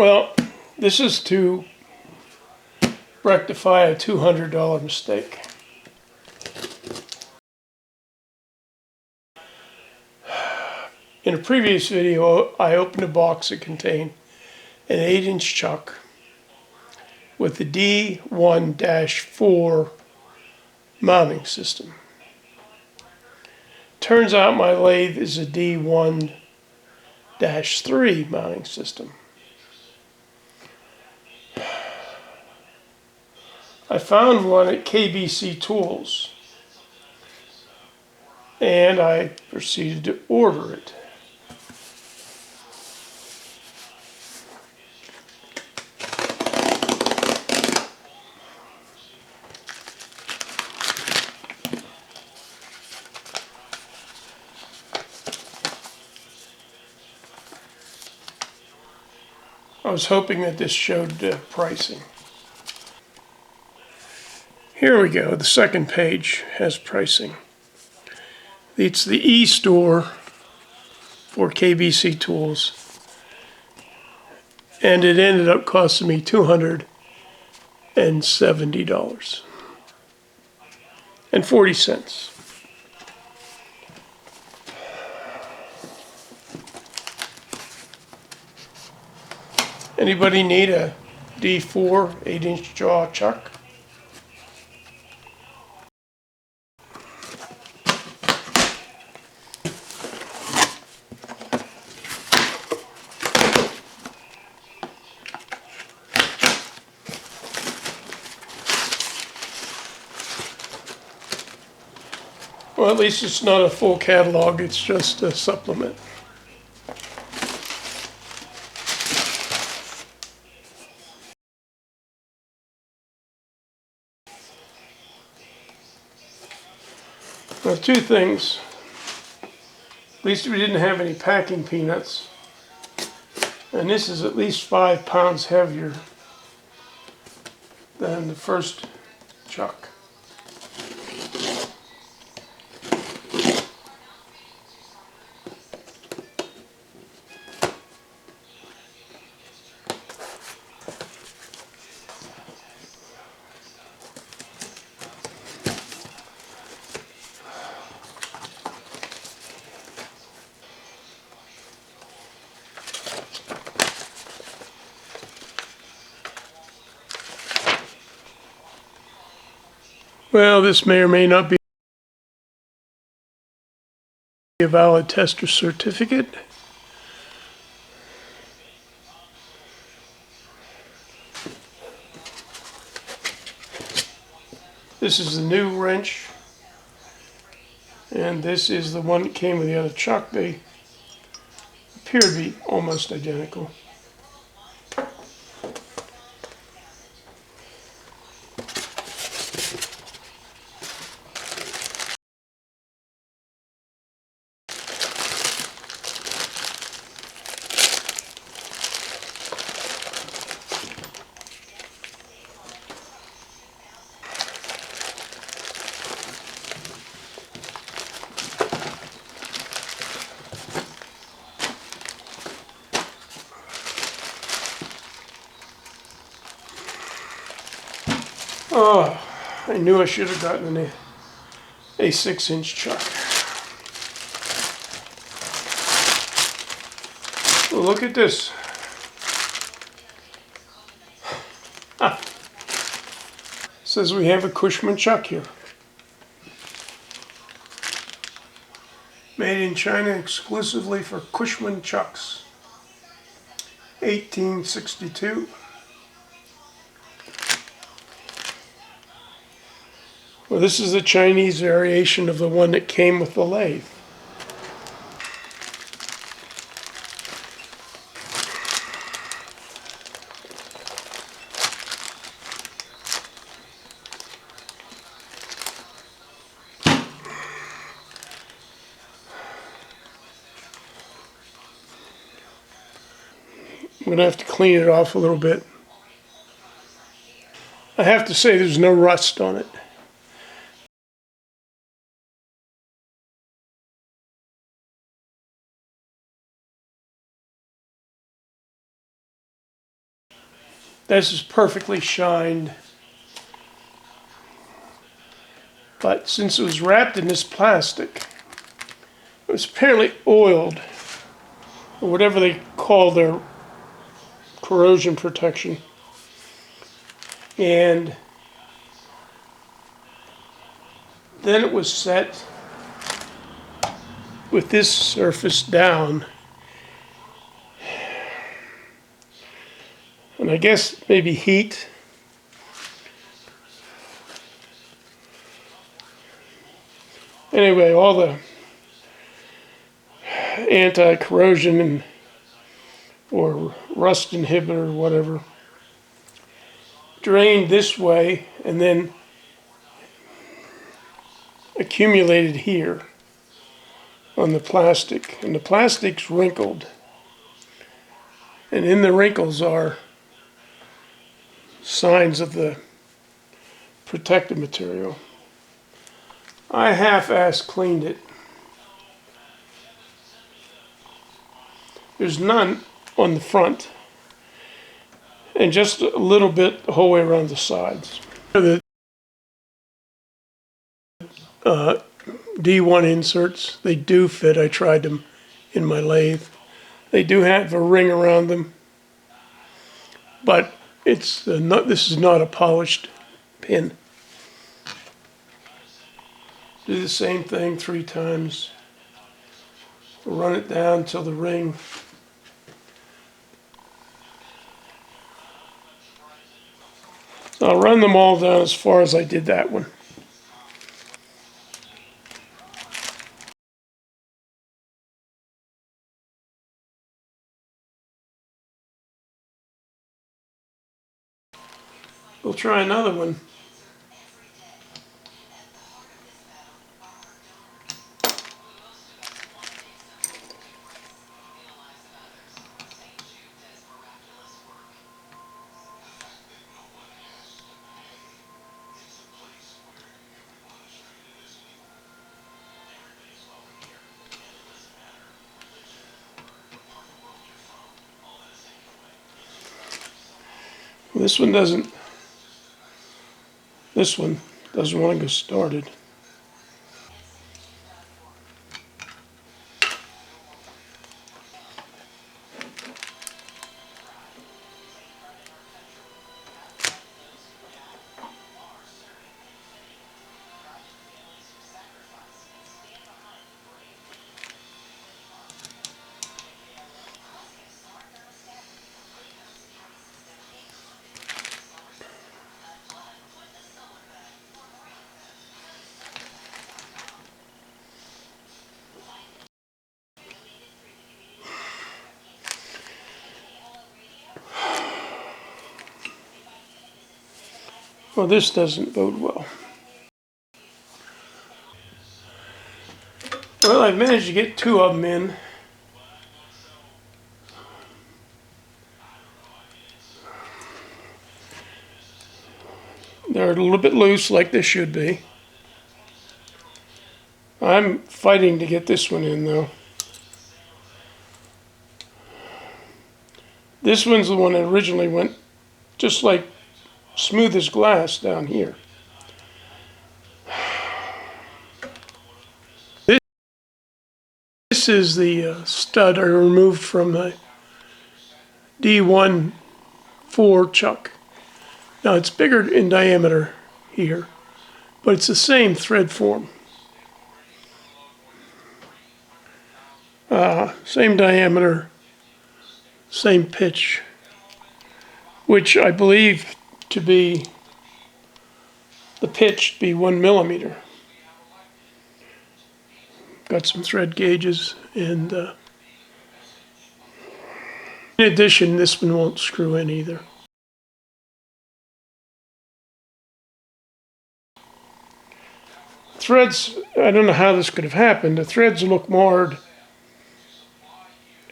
Well, this is to rectify a $200 mistake. In a previous video, I opened a box that contained an 8-inch chuck with the D1-4 mounting system. Turns out my lathe is a D1-3 mounting system. I found one at KBC Tools, and I proceeded to order it. I was hoping that this showed pricing. Here we go. The second page has pricing. It's the e-store for KBC Tools, and it ended up costing me $270.40. Anybody need a D4 8-inch jaw chuck? Well, at least it's not a full catalog, it's just a supplement. Now, two things. At least we didn't have any packing peanuts. And this is at least 5 pounds heavier than the first chuck. Well, this may or may not be a valid tester certificate. This is the new wrench, and this is the one that came with the other chuck. They appear to be almost identical. Oh, I knew I should have gotten a 6-inch chuck. Well, look at this. Says we have a Cushman chuck here. Made in China exclusively for Cushman chucks. 1862. Well, this is a Chinese variation of the one that came with the lathe. I'm going to have to clean it off a little bit. I have to say there's no rust on it. This is perfectly shined. But since it was wrapped in this plastic, it was apparently oiled, or whatever they call their corrosion protection. And then it was set with this surface down. And I guess maybe heat. Anyway, all the anti-corrosion and or rust inhibitor or whatever drained this way and then accumulated here on the plastic. And the plastic's wrinkled. And in the wrinkles are signs of the protective material. I half-assed cleaned it. There's none on the front, and just a little bit the whole way around the sides. The D1 inserts, they do fit. I tried them in my lathe. They do have a ring around them, but this is not a polished pin. Do the same thing 3 times. Run it down till the ring. So I'll run them all down as far as I did that one. We'll try another one. This one doesn't want to get started. Well, this doesn't bode well. Well, I've managed to get 2 of them in. They're a little bit loose, like they should be. I'm fighting to get this one in, though. This one's the one that originally went just like smooth as glass down here. This is the stud I removed from the D1 4 chuck. Now it's bigger in diameter here, but it's the same thread form. Same diameter, same pitch, which I believe to be the pitch to be 1 millimeter. Got some thread gauges, and in addition, this one won't screw in either. Threads, I don't know how this could have happened. The threads look marred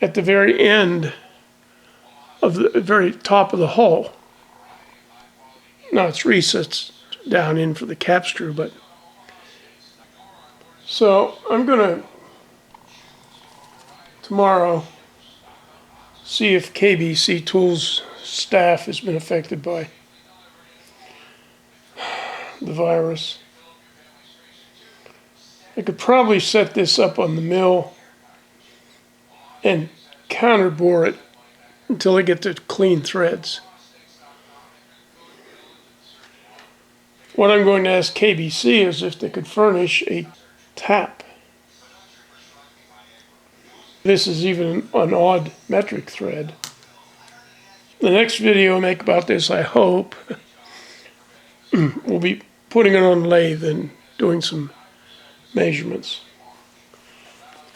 at the very end of the very top of the hull. Now it's recessed down in for the cap screw, but so I'm gonna tomorrow see if KBC Tools staff has been affected by the virus. I could probably set this up on the mill and counterbore it until I get to clean threads. What I'm going to ask KBC is if they could furnish a tap. This is even an odd metric thread. The next video I make about this, I hope, will be putting it on lathe and doing some measurements.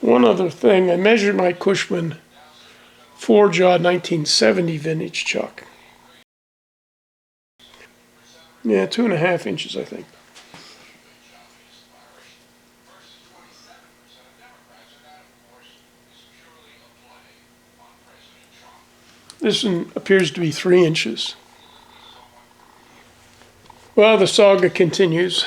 One other thing, I measured my Cushman 4-jaw 1970 vintage chuck. Yeah, 2.5 inches, I think. This one appears to be 3 inches. Well, the saga continues.